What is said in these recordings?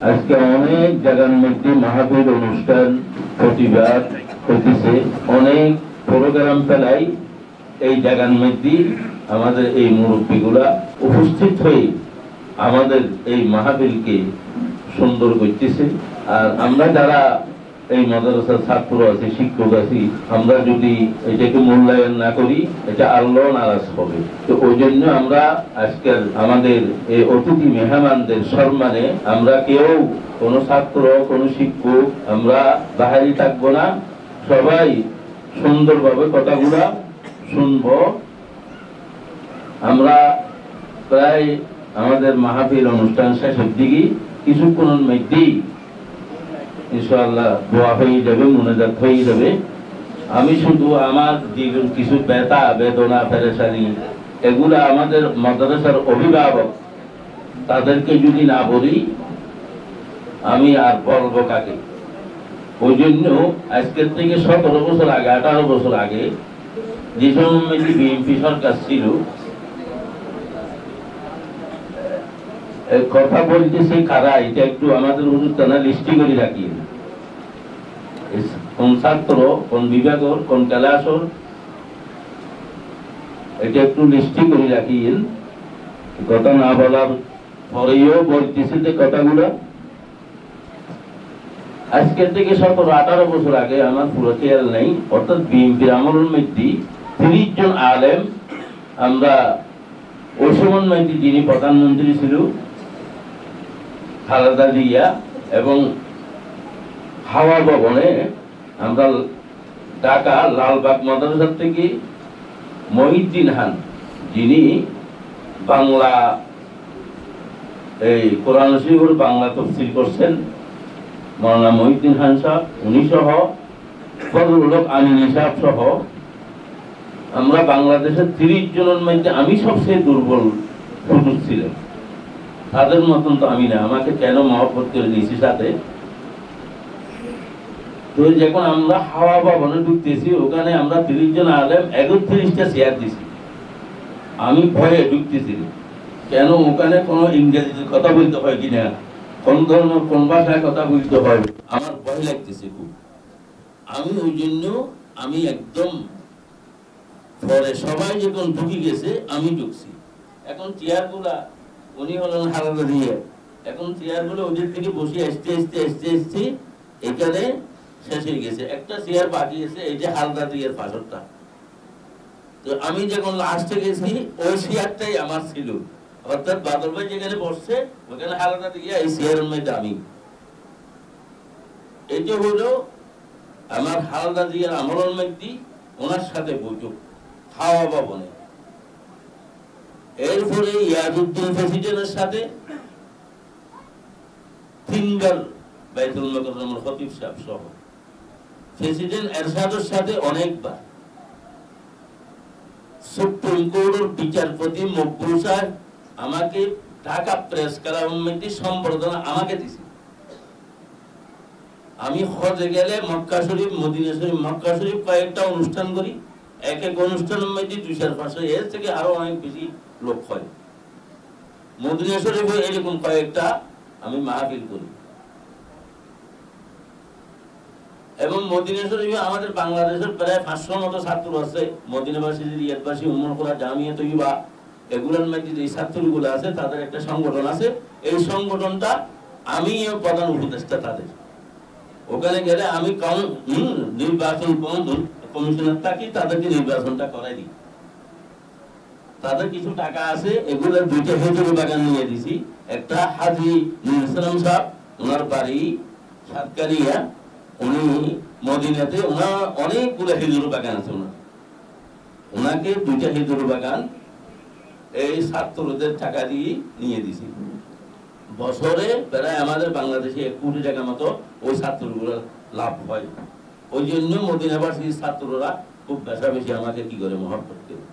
আজকে অনেক জায়গার মধ্যে মাহফিল অনুষ্ঠান প্রতিবাদ হইতেছে, অনেক প্রোগ্রাম ফেলাই এই জায়গার মধ্যে আমাদের এই মুরব্বীগুলা উপস্থিত হয়ে আমাদের এই মাহফিলকে সুন্দর করতেছে। আর আমরা যারা এই মাদ্রাসার ছাত্র আছি, শিক্ষক আছি, আমরা যদি এটাকে মূল্যায়ন না করি এটা আল্লাহ নারাজ হবে। তো ওই জন্য আমরা আজকের আমাদের এই অতিথি মেহমানদের সম্মানে আমরা কেউ কোনো ছাত্র কোনো শিক্ষক আমরা বাহিরে থাকবো না, সবাই সুন্দরভাবে কথাগুলা শুনবো। আমরা প্রায় আমাদের মাহফিল অনুষ্ঠান শেষের দিকে কিছুক্ষণের মধ্যেই ইনশাআল্লাহ দোয়া হয়ে যাবে, মুনাজাত হয়ে যাবে। আমি শুধু আমার জীবন কিছু ব্যথা বেদনা পেরেশানি এগুলা আমাদের মাদ্রাসার অভিভাবক তাদেরকে যদি না বলি আমি আর বলবো কাকে। ওই জন্য আজকের থেকে 17 বছর আগে 18 বছর আগে যে সময় বিএনপি সরকার ছিল, কথা বলতেছে কারা এটা একটু আমাদের হুজুরতানা লিস্টি করে রাখি। কোন ছাত্র কোন বিভাগের কোন ক্লাসের এটা একটু লিস্টি করে রাখিয়েন। কথা না বলার পরেও বলতেছে যে কথাগুলো আজকের থেকে 17-18 বছর আগে আমার পুরো খেয়াল নেই, অর্থাৎ বিএনপির আমলের মধ্যে 30 জন আলেম আমরা ওই সময়ের মধ্যে যিনি প্রধানমন্ত্রী ছিল খালেদা জিয়া এবং হাওয়া ভবনে আমরা ঢাকা লালবাগ মাদ্রাসা থেকে মহিউদ্দিন খান যিনি বাংলা এই কোরআন শরীফের বাংলা তাফসীর করছেন, মাওলানা মহিউদ্দিন খান সাহেব উনি সহ ফজলুল হক আমিনী সাহেব সহ আমরা বাংলাদেশের 30 জনের মধ্যে আমি সবচেয়ে দুর্বল হুজুর ছিলাম। তাদের মতন তো আমি না, আমাকে কেন মহব্বত করে দিয়েছি সাথে। তো যখন আমরা হাওয়া ভবনে ঢুকতেছি ওখানে আমরা 30 জন আলেম 31টা চেয়ার দিছি। আমি ভয়ে ঢুকতেছি, কেন ওখানে কোনো ইংরেজিতে কথা বলতে হয় কিনা, কোন ধরনের কোন ভাষায় কথা বলতে হয়, আমার ভয় লাগতেছে খুব। আমি ওই জন্য আমি একদম পরে সবাই যখন ঢুকে গেছে আমি ঢুকছি। এখন চেয়ারগুলা উনি হলেন খালেদা জিয়া, এখন চেয়ারগুলো ওদের থেকে বসে আসতে আসতে আসতে আসতে এখানে শেষ হয়ে গেছে। একটা চেয়ার বাকি আছে, এই যে খালেদা জিয়ার পাশরটা। তো আমি যখন লাস্টে গেছি ওই চেয়ারটাই আমার ছিল, অর্থাৎ বাদল ভাই যেখানে বসছে ওখানে খালেদা জিয়া, এই চেয়ারের মধ্যে আমি। এটা হলো আমার খালেদা জিয়ার আমলের মধ্যে ওনার সাথে বৈঠক হাওয়া ভবনে। এরপরে ইয়াজউদ্দিন প্রেসিডেন্টের সাথে 3 বার বাইতুল মুকাররমের খতিব সাহেব সহ প্রেসিডেন্ট এরশাদের সাথে অনেকবার, সুপ্রিম কোর্টের বিচারপতি মকবুল সাহেব আমাকে ঢাকা প্রেস ক্লাবের মধ্যে সম্বর্ধনা আমাকে দিয়েছে। আমি হজে গেলে মক্কা শরীফ মদিনা শরীফ মক্কা শরীফ কয়েকটা অনুষ্ঠান করি, এক এক অনুষ্ঠানের মধ্যে 200-500 এর থেকে আরো অনেক বেশি লোক হয়। মদিনা শরীফে এরকম কয়েকটা আমি মাহফিল করি। এবং মদিনা শরীফে আমাদের বাংলাদেশের প্রায় 500 মতো ছাত্র আছে, মদিনাবাসী রিয়াদবাসী উম্মুল জামিয়া তৈয়বা এগুলোর মধ্যে যে ছাত্রগুলো আছে তাদের একটা সংগঠন আছে। এই সংগঠনটা আমি প্রধান উপদেষ্টা তাদের। ওখানে গেলে আমি নির্বাচন কমিশনার থাকি, তাদেরকে নির্বাচনটা করাই দিই। তাদের কিছু টাকা আছে, এগুলোর 2টা খেজুর বাগান নিয়ে দিছি। একটা হাজি নুরুল সাহেব ওনার বাড়ি সাতকানিয়া, উনি মদিনাতে ওনার অনেকগুলো খেজুর বাগান আছে, ওনাকে 2টা খেজুর বাগান এই ছাত্রদের টাকা দিয়ে নিয়ে দিছি। বছরে প্রায় আমাদের বাংলাদেশে 1 কোটি টাকা মতো ওই ছাত্রগুলোর লাভ হয়। ওই জন্য মদিনাবাসীর ছাত্ররা খুব বেশি আমাকে কি করে মহব্বত করে।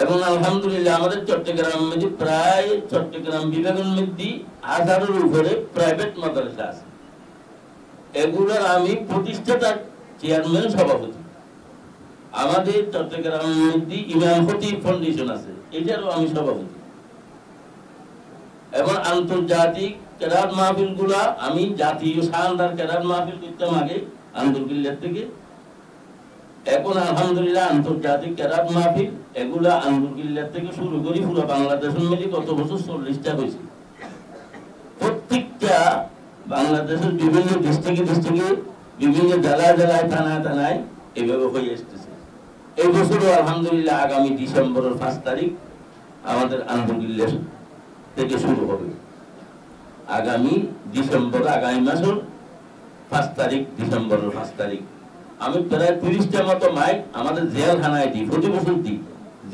এবং আলহামদুলিল্লাহ আমাদের চট্টগ্রাম মধ্যে প্রায় চট্টগ্রাম বিভাগের মধ্যে 1000-এর উপরে প্রাইভেট মাদ্রাসা আছে। এগুলোর আমি প্রতিষ্ঠাতা চেয়ারম্যান সভাপতি। আমাদের চট্টগ্রামের মধ্যে ইমাম খতিব ফাউন্ডেশন আছে, এটারও আমি সভাপতি। এবং আন্তর্জাতিক কেরাত মাহফিল গুলা আমি জাতীয় শানদার কেরাত মাহফিল করতাম আগে আন্দরকিল্লার থেকে। এখন আলহামদুলিল্লাহ আন্তর্জাতিক কেরাত মাহফিল এগুলা আন্দরকিল্লার থেকে শুরু করি পুরো বাংলাদেশের মিলে কত বছর 40টা হয়েছে। প্রত্যেকটা বাংলাদেশের বিভিন্ন ডিস্ট্রিক্টে বিভিন্ন জেলায় থানায় এইভাবে হয়ে আসতেছে। এই বছরও আলহামদুলিল্লাহ আগামী ডিসেম্বরের 5 তারিখ আমাদের আন্দরকিল্লা থেকে শুরু হবে। আগামী মাসের 5 তারিখ, ডিসেম্বরের 5 তারিখ আমি প্রায় 30টা মতো মাইক আমাদের জেলখানায় দিই, প্রতি বছর দিই।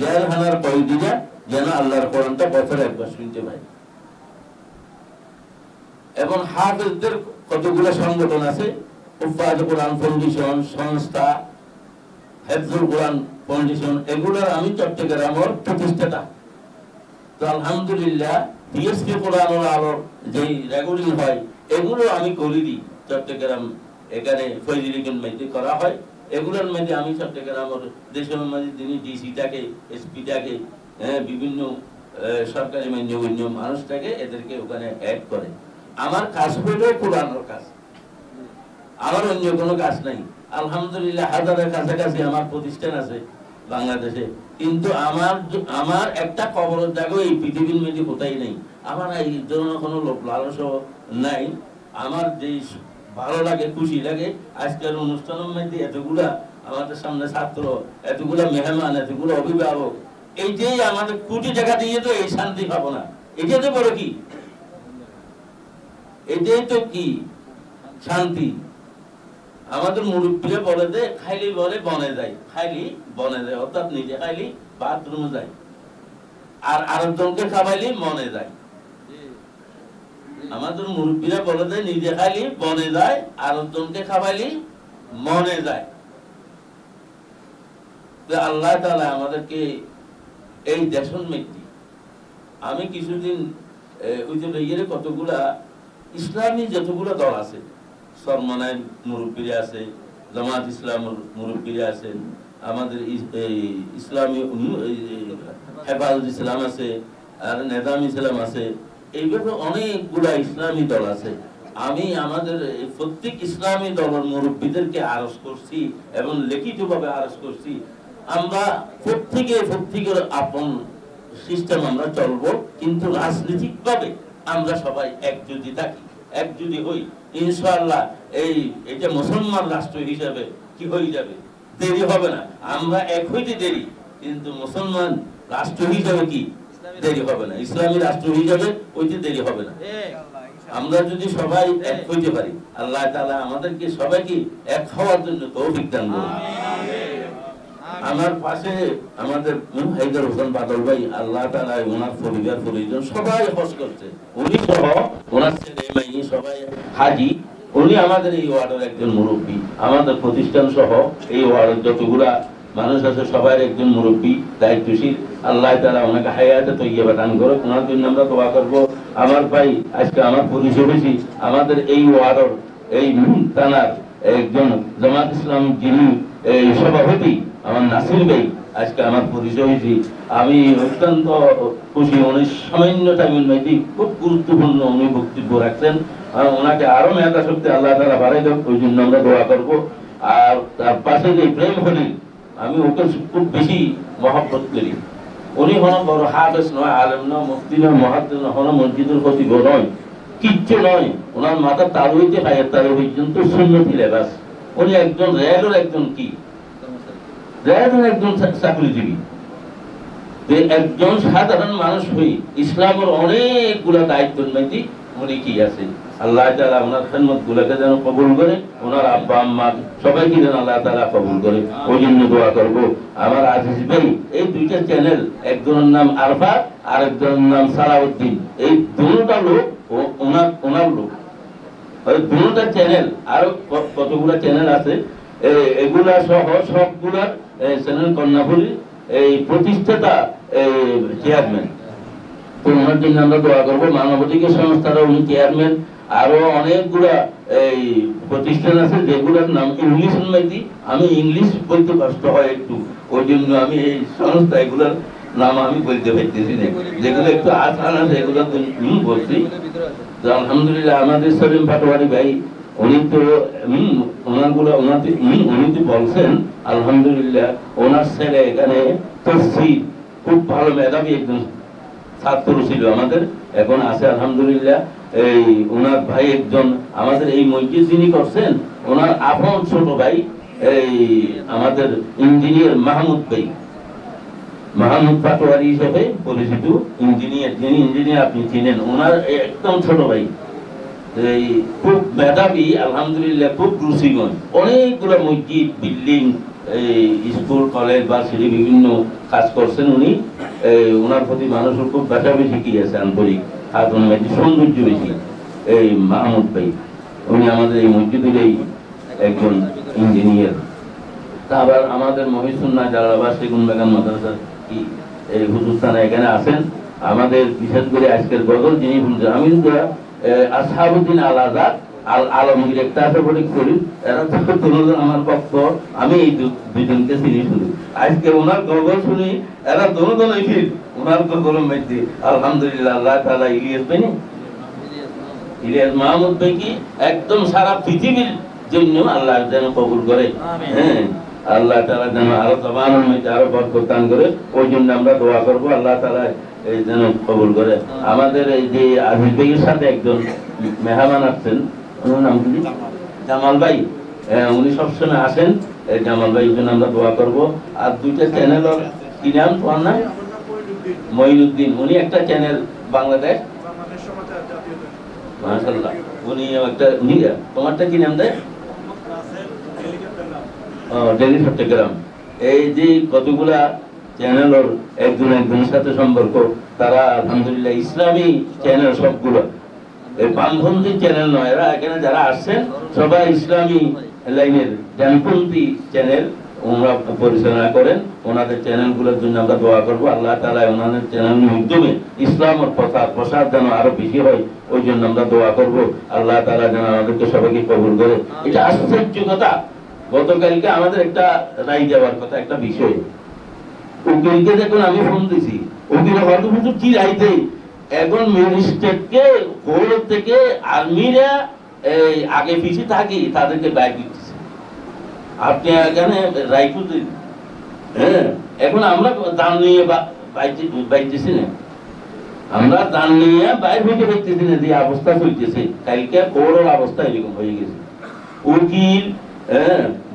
জেলখানার কয়েদিরা যেন আল্লাহর কোরআনটা বছরে একবার শুনতে পায়। এবং হাফেজদের কতগুলো সংগঠন আছে, উফাজ কোরআন ফাউন্ডেশন সংস্থা, হেফজুল কোরআন ফাউন্ডেশন, এগুলোর আমি চট্টগ্রামের প্রতিষ্ঠাতা। তো আলহামদুলিল্লাহ ডিএসপি কোরআনুল আলোর যে রেকর্ডিং হয় এগুলো আমি করে দিই চট্টগ্রাম, এখানে ফয়জুল মধ্যে করা হয়। এগুলোর মধ্যে আমি চট্টগ্রামের দেশের মধ্যে যিনি ডিসিটাকে এসপিটাকে বিভিন্ন সরকারি মান্য মানুষটাকে এদেরকে ওখানে অ্যাড করে। আমার কাজ হলো কোরআনের কাজ, আমার অন্য কোনো কাজ নাই। আলহামদুলিল্লাহ হাজারের কাছাকাছি আমার প্রতিষ্ঠান আছে বাংলাদেশে, কিন্তু আমার একটা কবরের জায়গা এই পৃথিবীর মধ্যে কোথায় নেই। আমার এই জন্য কোনো লোক লালস নাই। আমার যে ভালো লাগে খুশি লাগে আজকের অনুষ্ঠানের মধ্যে এতগুলা আমাদের সামনে ছাত্র, এতগুলা মেহমান, এতগুলো অভিভাবক, এই যে আমাদের কোটি টাকা দিয়ে তো এই শান্তি পাবো না। এটা তো বড় কি, এটাই তো কি শান্তি। আমাদের মুরব্বীরা বলে যে খাইলি বলে বনে যায়, খাইলি বনে যায়, অর্থাৎ নিজে খাইলি বাথরুমে যায়, আর আরেকজনকে খাওয়াইলি মনে যায়। আমাদের মুরব্বীরা বলে যে নিজে খাইলি বনে যায়, আরেকজনকে খাওয়াইলি মনে যায়। আল্লাহ তাআলা আমাদেরকে এই দেশের মধ্যে, আমি কিছুদিন ওই যে কতগুলা ইসলামী যতগুলো দল আছে, সরমনায় মুরব্বীরা আছে, জামাত ইসলামের মুরব্বীরা আছেন, আমাদের ইসলামী হেফাজত ইসলাম আছে, আর নেজাম ইসলাম আছে, এইভাবে অনেকগুলা ইসলামী দল আছে। আমি আমাদের প্রত্যেক ইসলামী দলের মুরব্বীদেরকে আরজ করছি এবং লিখিতভাবে আরজ করছি, আমরা প্রত্যেকের আপন সিস্টেম আমরা চলবো, কিন্তু রাজনৈতিকভাবে আমরা সবাই একজুটি থাকি, একজুটি হই। ইনশাআল্লাহ এটা মুসলমান রাষ্ট্র হিসাবে কি হয়ে যাবে, দেরি হবে না। আমরা এক হইতে দেরি, কিন্তু মুসলমান রাষ্ট্র হিসাবে কি দেরি হবে না, ইসলামী রাষ্ট্র হিসাবে হইতে দেরি হবে না। আমরা যদি সবাই এক হইতে পারি, আল্লাহ তাআলা আমাদেরকে সবাইকে এক হওয়ার জন্য তৌফিক দান করুন। আমার পাশে আমাদের হায়দার হোসেন বাদল ভাই, আল্লাহ তাআলা ওনার পরিবার পরিজন সবাই হজ করছে, উনি সহ ওনার ছেলে মেয়ে সবাই হাজি। উনি আমাদের এই ওয়ার্ডের একজন মুরব্বী, আমাদের প্রতিষ্ঠান সহ এই ওয়ার্ডের যতগুলা মানুষ আছে সবাই একজন মুরব্বী, দায়িত্বশীল। আল্লাহ তাআলা ওনাকে হায়াতে তৈয়বা দান করুক, ওনার জন্য আমরা দোয়া করব। আমার ভাই আজকে আমার পরিচয় হয়েছি আমাদের এই ওয়ার্ডের এই থানার একজন জামাত ইসলাম যিনি সভাপতি আমার নাসির ভাই, আজকে আমার পরিচয় হয়েছি। আমি অত্যন্ত খুশি, উনি সামান্য টাইমের মধ্যে খুব গুরুত্বপূর্ণ উনি বক্তব্য রাখছেন। ওনাকে আরো মেধা শক্তি আল্লাহ তাআলা বাড়াই দেন, ওই জন্য আমরা দোয়া করব। আর তার পাশে যে প্রেম হলি, আমি ওকে খুব বেশি মহব্বত করি। উনি হন বড় হাফেজ নয়, আলেম নয়, মুফতি নয়, মুহাদ্দিস নয়, হন মসজিদের খতিব নয়, কিচ্ছু নয়। ওনার মাথা তালু হইতে পায়ের তালু পর্যন্ত সুন্নতি লেবাস। উনি একজন রেলের একজন কি একজন চাকরিজীবী, একজন সাধারণ মানুষ হই ইসলামের অনেকগুলা দায়িত্বের মধ্যে উনি কি আছে। আল্লাহ তাআলা ওনার খেদমত গুলাকে যেন কবুল করে, ওনার আব্বা আম্মা সবাইকে যেন আল্লাহ তাআলা কবুল করে, ওই জন্য দোয়া করব। আমার আজিজ ভাই এই দুইটা চ্যানেল, একজনের নাম আরফাত আর একজনের নাম সালাউদ্দিন, এই দুটোটা লোক ওনার লোক। দুটোটা চ্যানেল, আরো কতগুলা চ্যানেল আছে, এগুলা সহ সবগুলার চ্যানেল কন্যাফুলি এই প্রতিষ্ঠাতা চেয়ারম্যান। তো ওনার জন্য আমরা দোয়া করবো। মানবাধিকার সংস্থার উনি চেয়ারম্যান। আরো অনেকগুলা এই প্রতিষ্ঠান আছে যেগুলোর নাম ইংলিশের মধ্যে, আমি ইংলিশ বলতে কষ্ট হয় একটু, ওই জন্য আমি এই সংস্থা এগুলার নাম আমি বলতে পারতেছি না, যেগুলো একটু আসান আছে এগুলো বলছি। তো আলহামদুলিল্লাহ আমাদের সলিম পাটোয়ারি ভাই উনি তো উনি তো বলছেন আলহামদুলিল্লাহ ওনার ছেলে এখানে তফসির খুব ভালো মেধাবী একজন ছাত্র ছিল আমাদের, এখন আছে আলহামদুলিল্লাহ। এই ওনার ভাই একজন আমাদের এই মসজিদ যিনি করছেন ওনার আপন ছোট ভাই এই আমাদের ইঞ্জিনিয়ার মাহমুদ পাটোয়ারি হিসেবে পরিচিত ইঞ্জিনিয়ার, যিনি ইঞ্জিনিয়ার আপনি চিনেন, ওনার একদম ছোট ভাই। এই খুব মেধাবী আলহামদুলিল্লাহ, খুব রুচিগণ, অনেকগুলো মসজিদ বিল্ডিং এই স্কুল কলেজ ভার্সিটি বিভিন্ন কাজ করছেন উনি। ওনার প্রতি মানুষের খুব বেশি কি আছে আন্তরিক আগুন বেশি সৌন্দর্য বেশি। এই মাহমুদ ভাই উনি আমাদের এই মসজিদের একজন ইঞ্জিনিয়ার। আবার আমাদের মহিসুন্নাহ জালালাবাদ সেগুন বাগান মাদ্রাসার কি এই হুজুর থানা এখানে আছেন আমাদের, বিশেষ করে আজকের গজল যিনি আমি আসহাবুদ্দিন আল আজাদ আল আলমগীর একটা আছে বলে করি, এরা তো দুজন আমার পক্ষ, আমি এই দুজনকে চিনি শুনি। আজকে ওনার গজল শুনি, এরা দুজন ফির ওনার গজল মধ্যে আলহামদুলিল্লাহ আল্লাহ তাআলা ইলিয়াস মাহমুদ ভাই কি একদম সারা পৃথিবীর জন্য আল্লাহ যেন কবুল করে। হ্যাঁ, আল্লাহ তাআলা যেন আরো জবানের মধ্যে আরো বরকত দান করে, ওই জন্য আমরা দোয়া করবো আল্লাহ তাআলা এই যেন কবুল করে। আমাদের এই যে আজিজ ভাইয়ের সাথে একজন মেহমান আসছেন, ওনার নাম কি? জামাল ভাই, উনি সবসময় আসেন। জামাল ভাইয়ের জন্য আমরা দোয়া করবো। আর দুইটা চ্যানেল, কি নাম তোমার নাম? মঈনুদ্দিন, উনি একটা চ্যানেল বাংলাদেশ, মাশাআল্লাহ, উনি একটা তোমারটা কি নাম দেয়? ডেলি চট্টগ্রাম। এই যে কতগুলা চ্যানেল একজনের সাথে সম্পর্ক, তারা আলহামদুলিল্লাহ ইসলামী চ্যানেল সবগুলো, বামপন্থী চ্যানেল নয়, এরা এখানে যারা আসছেন সবাই ইসলামী লাইনের ডানপন্থী চ্যানেল ওনারা পরিচালনা করেন। ওনাদের চ্যানেলগুলোর জন্য আমরা দোয়া করবো আল্লাহ তাআলা ওনাদের চ্যানেলের মাধ্যমে ইসলামের প্রসার যেন আরো বেশি হয়, ওই জন্য আমরা দোয়া করবো আল্লাহ তাআলা যেন আমাদেরকে সবাইকে কবুল করে। এটা আশ্চর্য কথা, গতকালকে আমাদের একটা রায় দেওয়ার কথা, একটা বিষয়, উকিলকে দেখুন আমি ফোন দিছি, উকিল হয়তো কি রায় দেয়, এখন ম্যাজিস্ট্রেটকে কোর্ট থেকে আর্মিরা এই আগে পিছিয়ে থাকি তাদেরকে বাইক দিচ্ছে, আপনি এখানে রায় দিন। হ্যাঁ, এখন আমরা দান নিয়ে বাইতেছি না, আমরা দান নিয়ে বাইর হইতে পারতেছি না, যে অবস্থা চলতেছে, কালকে কোর্টের অবস্থা এরকম হয়ে গেছে। উকিল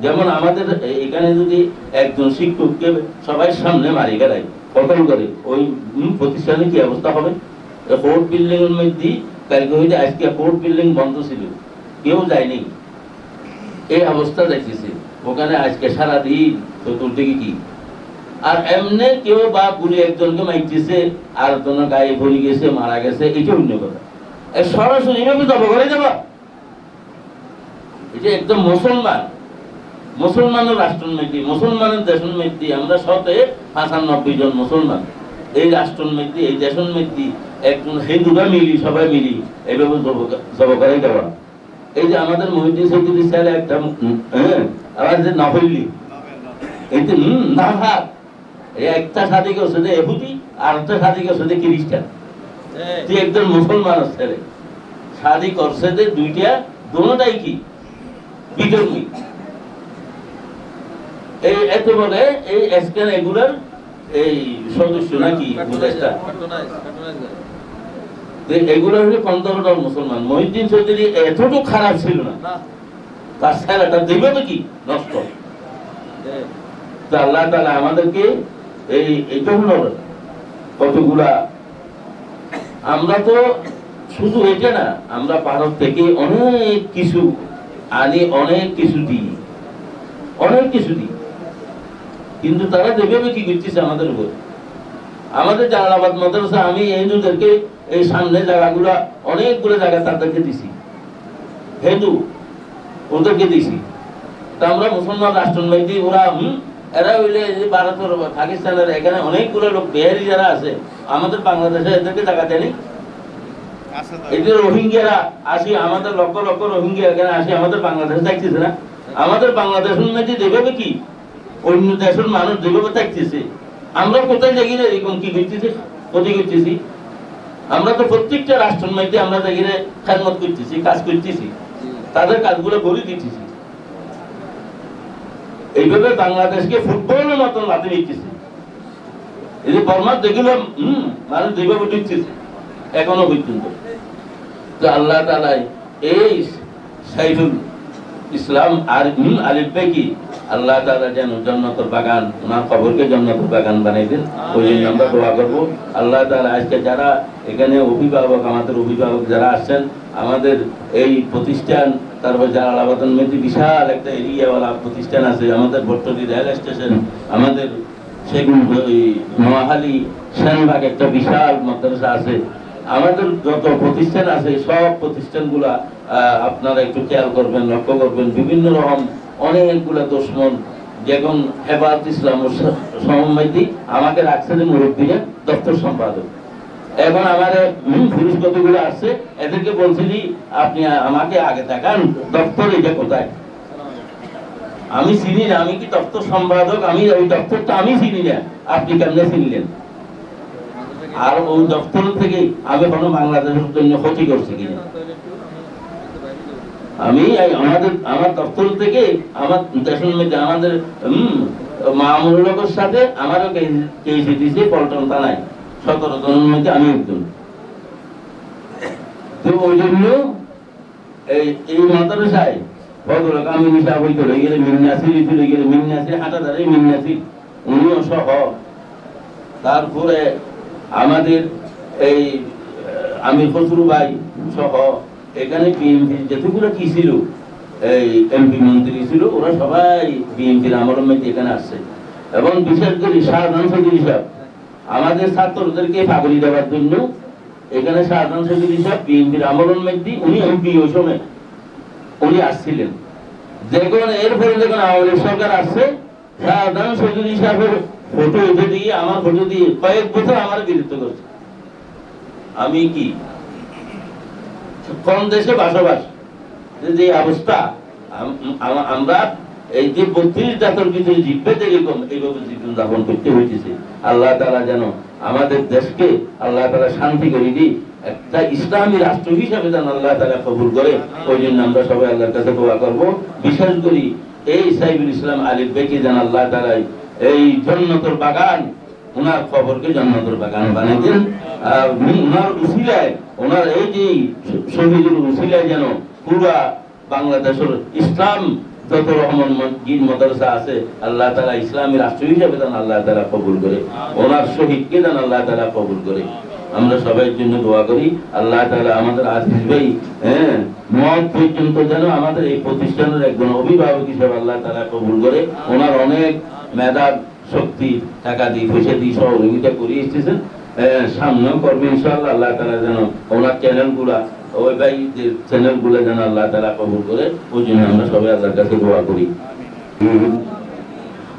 যেমন আমাদের এখানে যদি একজন শিক্ষককে সবাই সামনে মারি গেলায় কতল করে, ওই প্রতিষ্ঠানে কি অবস্থা হবে? কোর্ট বিল্ডিং এর মধ্যে কালকে হইতে আজকে কোর্ট বিল্ডিং বন্ধ ছিল, কেউ যায়নি, এই অবস্থা দেখতেছে ওখানে আজকে সারাদিন চতুর্দিকে কি। আর এমনি কেউ বা পুরী একজনকে মাইতেছে আর একজনের গায়ে ভরে গেছে, মারা গেছে, এটা অন্য কথা। সরাসরি এভাবে দবা করে দেবা, এটা একদম মুসলমানের রাষ্ট্রের মধ্যে, মুসলমানের দেশের মধ্যে আমরা 95 জন মুসলমান, এই রাষ্ট্রের মধ্যে এই দেশের মধ্যে একজন হিন্দুরা মিলি সবাই মিলি এইভাবে জব করে দেওয়া। এই যে আমাদের মহিউদ্দিন চৌধুরী ছেলে একটা আবার যে নফল্লি, এই যে নাভাত, একটা শাদী করছে যে এহুদি আর একটা শাদী করছে যে খ্রিস্টান, তুই একজন মুসলমানের ছেলে শাদী করছে যে দুইটা, দোনোটাই কি বিধর্মী। এই এত বলে এই স্ক্যান এগুলার এই সদস্য নাকি এগুলো হলে 15 জন মুসলমান। মহিউদ্দিন চৌধুরী এতটুকু খারাপ ছিল না, তার ছেলেটা দেবে তো কি নষ্ট। আল্লাহ তাআলা আমাদেরকে এই জন্য কতগুলা, আমরা তো শুধু এটা না, আমরা ভারত থেকে অনেক কিছু আনি, অনেক কিছু দিই, কিন্তু তারা যেভাবে কি করতেছে আমাদের উপর। আমাদের জালালাবাদ মাদ্রাসা আমি হিন্দুদেরকে এই সামনে জায়গাগুলো অনেকগুলো জায়গা তাদেরকে দিছি, হিন্দু ওদেরকে দিছি। তা আমরা মুসলমান রাষ্ট্র মধ্যে ওরা এরা হইলে ভারতের পাকিস্তানের এখানে অনেকগুলো লোক বিহারি যারা আছে আমাদের বাংলাদেশে এদেরকে জায়গা দেয়নি। এদের রোহিঙ্গারা আসি, আমাদের লক্ষ লক্ষ রোহিঙ্গা এখানে আসি আমাদের বাংলাদেশে থাকতেছে না। আমাদের বাংলাদেশের মধ্যে যেভাবে কি অন্য দেশের মানুষ যেভাবে থাকতেছে আমরা কোথায় দেখি না এরকম কি করতেছি, ক্ষতি করতেছি? আমরা তো প্রত্যেকটা রাষ্ট্রের মধ্যে আমরা দেখি না খেদমত করতেছি, কাজ করতেছি, তাদের কাজগুলো করে দিতেছি। এইভাবে বাংলাদেশকে ফুটবলের মতন লাথি দিতেছে। এই যে বর্মার দেখিলাম মানুষ যেভাবে ঢুকতেছে এখনো পর্যন্ত। তো আল্লাহ তাআলা এই সাইফুল ইসলাম আর আলিফ ভাইকে আল্লাহ তাআলা যেন জান্নাতুল বাগান, ওনার কবরকে জান্নাতুল বাগান বানাই দেন, ওই জন্য আমরা দোয়া করবো। আল্লাহ তাআলা আজকে যারা এখানে অভিভাবক, আমাদের অভিভাবক যারা আসছেন, আমাদের এই প্রতিষ্ঠান, তারপর যারা আলাবাদন মধ্যে বিশাল একটা এরিয়াওয়ালা প্রতিষ্ঠান আছে, আমাদের ভট্টরি রেল স্টেশন, আমাদের সেগুন নোয়াখালী সেনবাগ একটা বিশাল মাদ্রাসা আছে, আমাদের যত প্রতিষ্ঠান আছে সব প্রতিষ্ঠানগুলা আপনারা একটু খেয়াল করবেন, লক্ষ্য করবেন। বিভিন্ন রকম অনেকগুলা দুশমন যেমন হেফাজত ইসলাম সমমাইতি আমাকে রাখছেন মুরব্বীরা দপ্তর সম্পাদক। এখন আমার পুলিশ কতগুলো আসছে, এদেরকে বলছি আপনি আমাকে আগে দেখান দপ্তর এটা কোথায়। আমি চিনি না, আমি কি দপ্তর সম্পাদক, আমি ওই দপ্তরটা আমি চিনি না, আপনি কেমনে চিনলেন? আর ওই দপ্তর থেকে আমি কোনো বাংলাদেশের জন্য ক্ষতি করছি কিনা? আমি আমার দপ্তর থেকে আমার দেশের মধ্যে আমাদের মামুনুল হকের সাথে আমারও কেসি দিয়েছে পল্টন থানায়, 17 জনের মধ্যে আমি একজন। তো ওই জন্য এই মাদ্রাসায় ভদ্রলোক আমি নিশা বই চলে গেলে মিন্নাসির হাঁটাদারে মিন্নাসির উনিও সহ, তারপরে আমাদের এই আমির খসরু ভাই সহ এখানে বিএনপি যেটুকুরা কি ছিল, এই এমপি মন্ত্রী ছিল, ওরা সবাই বিএনপির আমলের মধ্যে এখানে আসছে। এবং বিশেষ করে শাহজাহান চৌধুরী সাহেব আমাদের ছাত্রদেরকে পাগড়ি দেওয়ার জন্য এখানে শাহজাহান চৌধুরী সাহেব বিএনপির আমলের মধ্যে উনি এমপি ওই সময় উনি আসছিলেন। দেখুন এরপরে যখন আওয়ামী লীগ সরকার আসছে, শাহজাহান চৌধুরী সাহেবের ফটো উঠে দিয়ে আমার ফটো দিয়ে কয়েক বছর আমার বিরুদ্ধে করছে। আমি কি কোন দেশে বসবাস, যে অবস্থা আমরা এই যে 32 জাতির ভিতরে জিব্বে যেরকম এইভাবে জীবন যাপন করতে হইতেছে। আল্লাহ তাআলা যেন আমাদের দেশকে আল্লাহ তাআলা শান্তি করে দিই, একটা ইসলামী রাষ্ট্র হিসাবে যেন আল্লাহ তাআলা কবুল করে। ওই জন্য আমরা সবাই আল্লাহর কাছে দোয়া করব। বিশেষ করে এই সাইফুল ইসলাম আলিফ ভাইকে যেন আল্লাহ তাআলা এই জান্নাতুল বাগান, ওনার খবরকে জান্নাতুল বাগান বানিয়ে দেন। আর ওনার উসিলায়, ওনার এই যে শহীদের উসিলায় যেন পুরা বাংলাদেশের ইসলাম যত রহমান মসজিদ মাদ্রাসা আছে আল্লাহ তাআলা ইসলামী রাষ্ট্র হিসেবে যেন আল্লাহ তাআলা কবুল করে, ওনার শহীদকে যেন আল্লাহ তাআলা কবুল করে। আমরা সবাই জন্য দোয়া করি আল্লাহ তাআলা আমাদের আজিজ ভাই মত পর্যন্ত যেন আমাদের এই প্রতিষ্ঠানের একজন অভিভাবক হিসেবে আল্লাহ তাআলা কবুল করে। ওনার অনেক মেধা শক্তি টাকা দিয়ে পয়সা দিয়ে সহযোগিতা করে এসেছেন, সামনেও করবে ইনশাআল্লাহ। আল্লাহ তাআলা যেন ওনার চ্যানেলগুলা, ওই ভাইদের চ্যানেলগুলো যেন আল্লাহ তাআলা কবুল করে। ওই জন্য আমরা সবাই আল্লাহর কাছে দোয়া করি।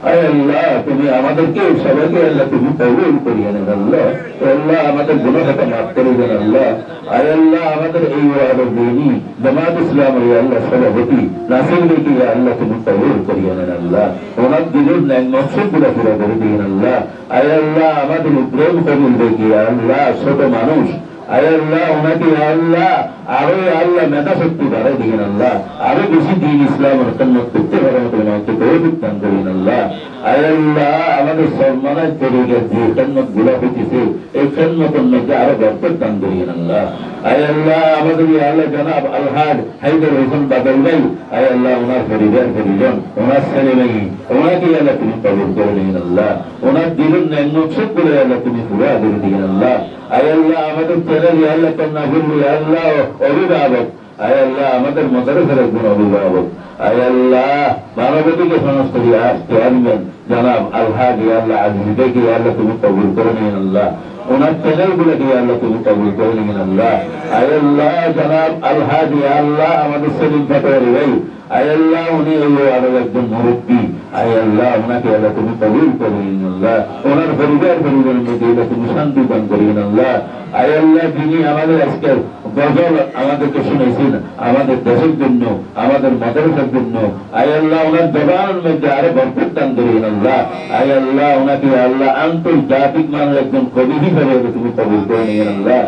আয় আল্লাহ তুমি আমাদেরকে সবাইকে আল্লাহ তুমি কবুল করিয়ে নেন আল্লাহ। আল্লাহ আমাদের গুনাহকে মাফ করে দেন আল্লাহ। আয় আল্লাহ আমাদের এই ওয়াহাবী জামাত ইসলামের আল্লাহ সভাপতি নাসির ভাইকে আল্লাহ তুমি কবুল করিয়ে নেন আল্লাহ। ওনার দিনের ন্যায় মকসদগুলো পুরো করে দিন আল্লাহ। আয় আল্লাহ আমাদের ইব্রাহিম কবুল ভাইকে আল্লাহ ছোট মানুষ, আয় আল্লাহ ওনাকে আল্লাহ আরো আল্লাহ মেধা শক্তি বাড়াই দিন আল্লাহ, আরো বেশি দিন ইসলামের খেদমত করতে পারার মতো আমাকে তৌফিক দান করেন আল্লাহ। আয় আল্লাহ আমাদের সম্মানের তরিকার যে খেদমত গুলা হইতেছে এই খেদমতের মধ্যে আরো বরকত দান করেন আল্লাহ। আয় আল্লাহ আমাদের আল্লাহ জনাব আলহাজ হায়দার হোসেন বাদল ভাই, আয় আল্লাহ ওনার পরিবার পরিজন, ওনার ছেলে মেয়ে, ওনাকে আল্লাহ তুমি কবুল করে নিন আল্লাহ। ওনার দিলের ন্যায় নকশদ করে আল্লাহ তুমি পুরা করে দিন আল্লাহ। আয় আল্লাহ আমাদের ছেলে আল্লাহ কন্যা বলবি আল্লাহ অভিভাবক, আয় আল্লাহ আমাদের মাদ্রাসার একজন অভিভাবক, আয় আল্লাহ মানবতাকে সমস্ত আসতে আনবেন জনাব আলহাজ আল্লাহ আজিজ ভাইকে আল্লাহ তুমি কবুল করে নিন আল্লাহ। ওনার চ্যানেলগুলোকে আল্লাহ তুমি কবুল করে নিন আল্লাহ। আয় আল্লাহ জনাব আলহাজ আল্লাহ আমাদের সেলিম পাটোয়ারি ভাই, আয় আল্লাহ উনি হলো আরো একজন মুরব্বী, আয় আল্লাহ ওনাকে আল্লাহ তুমি কবুল করিন আল্লাহ, ওনার পরিবারের মধ্যে আল্লাহ তুমি শান্তি দান করিন আল্লাহ। আয় আল্লাহ যিনি আমাদের আজকের গজল আমাদেরকে শুনেছেন আমাদের দেশের জন্য, আমাদের মাদ্রাসার জন্য, আয় আল্লাহ ওনার জবানের মধ্যে আরো বরকত দান করিন আল্লাহ। আয় আল্লাহ ওনাকে আল্লাহ আন্তর্জাতিক মানের একজন কবি হিসেবে তুমি কবুল করে নিন আল্লাহ।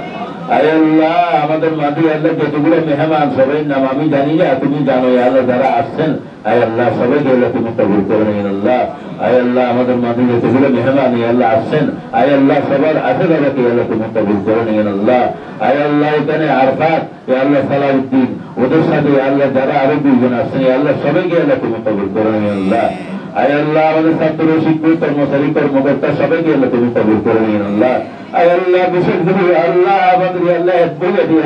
আয় আল্লাহ আমাদের মাঝে আল্লাহ যতগুলো মেহমান সবাই নাম আমি জানি না, তুমি জানো আল্লাহ যারা আসছেন, আয় আল্লাহ সবাইকে আল্লাহ তুমি কবুল করে নিন আল্লাহ। আয় আল্লাহ আমাদের মাঝে যতগুলো মেহমান আল্লাহ আসছেন, আয় আল্লাহ সবার আশেপাশে আল্লাহ তুমি কবুল করে নিন আল্লাহ। আয় আল্লাহ এখানে আরফাত আল্লাহ সালাউদ্দিন ওদের সাথে আল্লাহ যারা আরো দুইজন আসছেন আল্লাহ সবাইকে আল্লাহ তুমি কবুল করে নিন আল্লাহ। আয় আল্লাহ আমাদের ছাত্র শিক্ষক কর্মচারী কর্মকর্তা সবাইকে আল্লাহ তুমি কবুল করে নিন আল্লাহ। আয় আল্লাহ বিশেষ করে আল্লাহ আমাদের আল্লাহ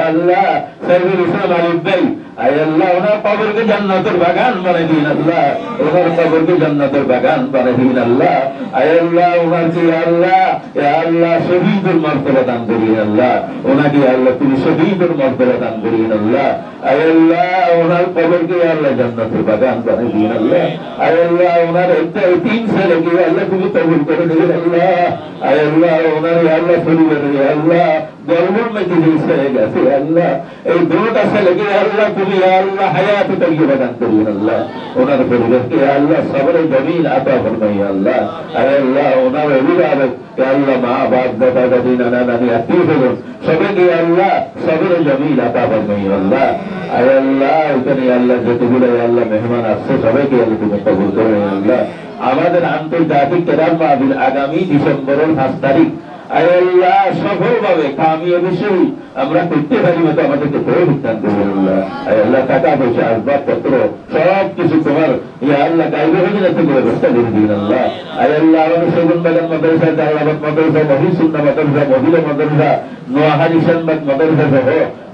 আল্লাহ সাইদুল ইসলাম আলিফ ভাই, আয় আল্লাহ ওনার কবরকে জান্নাতের বাগান বানিয়ে দিন আল্লাহ, ওনার কবরকে জান্নাতের বাগান বানিয়ে দিন আল্লাহ। আয় আল্লাহ ওনাকে আল্লাহ আল্লাহ শহীদের মর্তবা দান করিন আল্লাহ, ওনাকে আল্লাহ তুমি শহীদের মর্তবা দান করিন আল্লাহ। আয় আল্লাহ ওনার কবরকে আল্লাহ জান্নাতের বাগান বানিয়ে দিন আল্লাহ। আয় আল্লাহ ওনার একটা তিন ছেলেকে আল্লাহ তুমি কবুল করে দিন আল্লাহ। আয় আল্লাহ ওনার আল্লাহ পরিবারে আল্লাহ গর্বর মধ্যে হয়ে গেছে আল্লাহ, এই দুটা ছেলেকে আল্লাহ তুমি আল্লাহ হায়াত তৈরি দান করিন আল্লাহ, ওনার পরিবারকে আল্লাহ সবরে জমিন আতা ফরমাই আল্লাহ। আয় আল্লাহ ওনার অভিভাবক আল্লাহ মা বাপ দাদা দাদি নানা নানি আত্মীয় স্বজন সবাইকে আল্লাহ সবরে জমিন আতা ফরমাই আল্লাহ। আয় আল্লাহ এখানে আল্লাহ যতগুলো আল্লাহ মেহমান আসছে সবাইকে আল্লাহ তুমি কবুল করে আল্লাহ। আমাদের আন্তর্জাতিক কেরাম মাহফিল আগামী ডিসেম্বরের 5 তারিখ আয় আল্লাহ সফলভাবে কামিয়াবি সহিত আমরা করতে পারি মতো আমাদেরকে তৌফিক দান করুন আল্লাহ। আয় আল্লাহ টাকা পয়সা আসবাবপত্র সব কিছু তোমার ইয়া আল্লাহ গাইবে হয়ে যাচ্ছে ব্যবস্থা করে দিন আল্লাহ। আয় আল্লাহ আমাদের সেগুন বাগান মাদ্রাসা, জালালাবাদ মাদ্রাসা, মহিসুন্নাহ মাদ্রাসা, মহিলা মাদ্রাসা, নোয়াহারি শানবাগ মাদ্রাসা সহ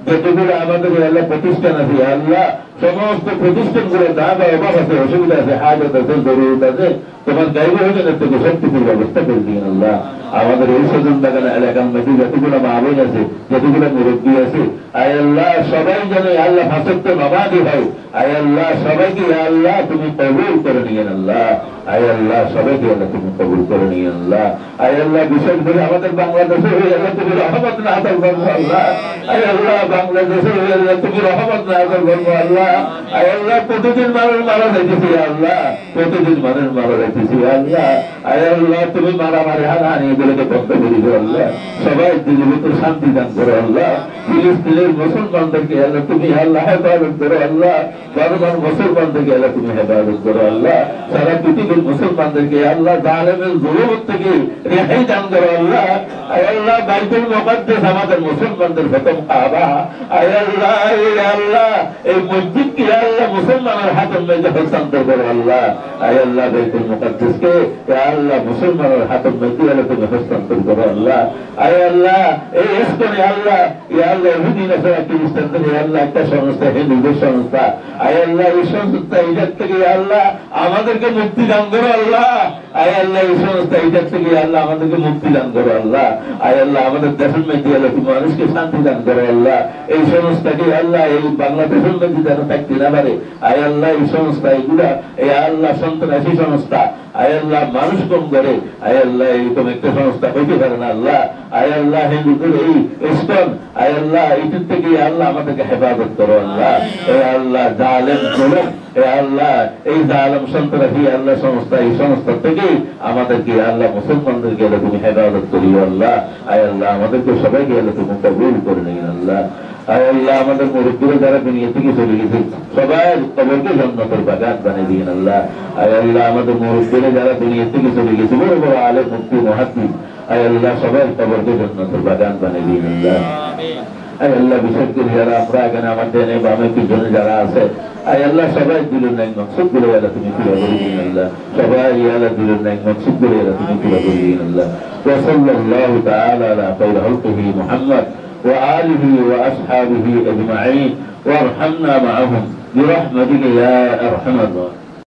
যতগুলো আমাদের আল্লাহ প্রতিষ্ঠান আছে আল্লাহ সমস্ত প্রতিষ্ঠানগুলো যা যা অভাব আছে অসুবিধা আছে হাজত আছে জরুরত আছে তোমার গাইবে হয়ে যাচ্ছে সব কিছুর ব্যবস্থা করে দিন আল্লাহ। আমাদের এই সেগুন বাগান এলাকার মধ্যে যতগুলো মাহবুব আছে যতগুলো মুরব্বী আছে আয় আল্লাহ সবাই যেন আল্লাহ ফাসক্ত নামাজি হয়, আয় আল্লাহ সবাইকে আল্লাহ তুমি কবুল করে নিয়েন আল্লাহ। আয় আল্লাহ সবাইকে আল্লাহ তুমি কবুল করে নিয়েন আল্লাহ। আয় আল্লাহ বিশেষ করে আমাদের বাংলাদেশে আল্লাহ তুমি রহমত নাযিল করো আল্লাহ। আয় আল্লাহ বাংলাদেশে আল্লাহ তুমি রহমত নাযিল করো আল্লাহ। আয় আল্লাহ প্রতিদিন মানুষ মারা যাইতেছে আল্লাহ, প্রতিদিন মানুষ মারা যাইতেছে আল্লাহ। আয় আল্লাহ তুমি মারামারি হানাহানি এগুলোকে বন্ধ করে দিও আল্লাহ, সবাই দিনের ভিতরে শান্তি দান করো আল্লাহ। ফিলিস্তিনের মুসলমানদেরকে আল্লাহ তুমি আল্লাহ হেফাজত করো আল্লাহ, বারবার মুসলমানদেরকে আল্লাহ তুমি হেফাজত করো আল্লাহ। সারা পৃথিবীর মুসলমানদেরকে আল্লাহ জালেমের জুলুম থেকে রেহাই দান করো আল্লাহ। আয় আল্লাহ বাইতুল মুকাদ্দাস আমাদের মুসলমানদের প্রথম কাবা, আয় আল্লাহ এই আল্লাহ এই মসজিদকে আল্লাহ মুসলমানের হাতের মধ্যে হস্তান্তর করো আল্লাহ। আয় আল্লাহ বাইতুল মুকাদ্দাসকে আল্লাহ মুসলমানের হাতের মধ্যে আল্লাহ তুমি হস্তান্তর করো আল্লাহ। আয় আল্লাহ এই ইসকনে আল্লাহ ইয়া আল্লাহ ইহুদি নাসারা খ্রিস্টানদের আল্লাহ একটা সংস্থা হিন্দুদের সংস্থা, আয় আল্লাহ এই সংস্থা ইজাত থেকে আল্লাহ আমাদেরকে মুক্তি দান করো আল্লাহ। আয় আল্লাহ এই সংস্থা ইজাত থেকে আল্লাহ আমাদেরকে মুক্তি দান করো আল্লাহ। আয় আল্লাহ আমাদের দেশের মধ্যে আল্লাহ তুমি মানুষকে শান্তি দান করো আল্লাহ। এই সংস্থাকে আল্লাহ এই বাংলাদেশের মধ্যে যেন থাকতে না পারে, আয় আল্লাহ এই সংস্থা এগুলা এই আল্লাহ সন্ত্রাসী সংস্থা আয় আল্লাহ মানুষ কম করে, আয় আল্লাহ এইরকম একটা সংস্থা হইতে পারে না আল্লাহ। আয় আল্লাহ হিন্দুদের এই ইসকন আয় আল্লাহ এইটার থেকে আল্লাহ আমাদেরকে হেফাজত করো আল্লাহ। আল্লাহ জালেম জুলুম আল্লাহ এই জালেম সন্ত্রাসী আল্লাহ সংস্থা এই সংস্থা থেকে আমাদেরকে আল্লাহ মুসলমানদেরকে আল্লাহ তুমি হেফাজত করিও আল্লাহ। আয় আল্লাহ আমাদেরকে সবাইকে আল্লাহ তুমি কবুল করে নিন আল্লাহ। আয় আল্লাহ আমাদের মুরব্বীরা যারা দুনিয়া থেকে চলে গেছে সবাই কবরকে জান্নাতের বাগান বানিয়ে দিন আল্লাহ। আয় আল্লাহ আমাদের মুরব্বীরা যারা দুনিয়া থেকে চলে গেছে বড় বড় আলেম মুফতি মুহাদ্দিস আয় আল্লাহ সবাই কবরকে জান্নাতের বাগান বানিয়ে দিন আল্লাহ। আয় আল্লাহ বিশেষ করে যারা আমরা এখানে আমাদের বামে পিছনে যারা আছে আয় আল্লাহ সবাই দিলেন নাই মকসুদ গুলো আল্লাহ তুমি পুরো করে দিন আল্লাহ, সবাই আল্লাহ দিলেন নাই মকসুদ গুলো আল্লাহ তুমি পুরো করে দিন আল্লাহ। ওয়া সাল্লাল্লাহু তাআলা আলা খায়রি খালকিহি মুহাম্মদ ওয়া আলিহি ওয়া আসহাবিহি আজমাইন ওয়ারহামনা মাআহুম বিরহমাতিকা ইয়া আরহামার রাহিমিন।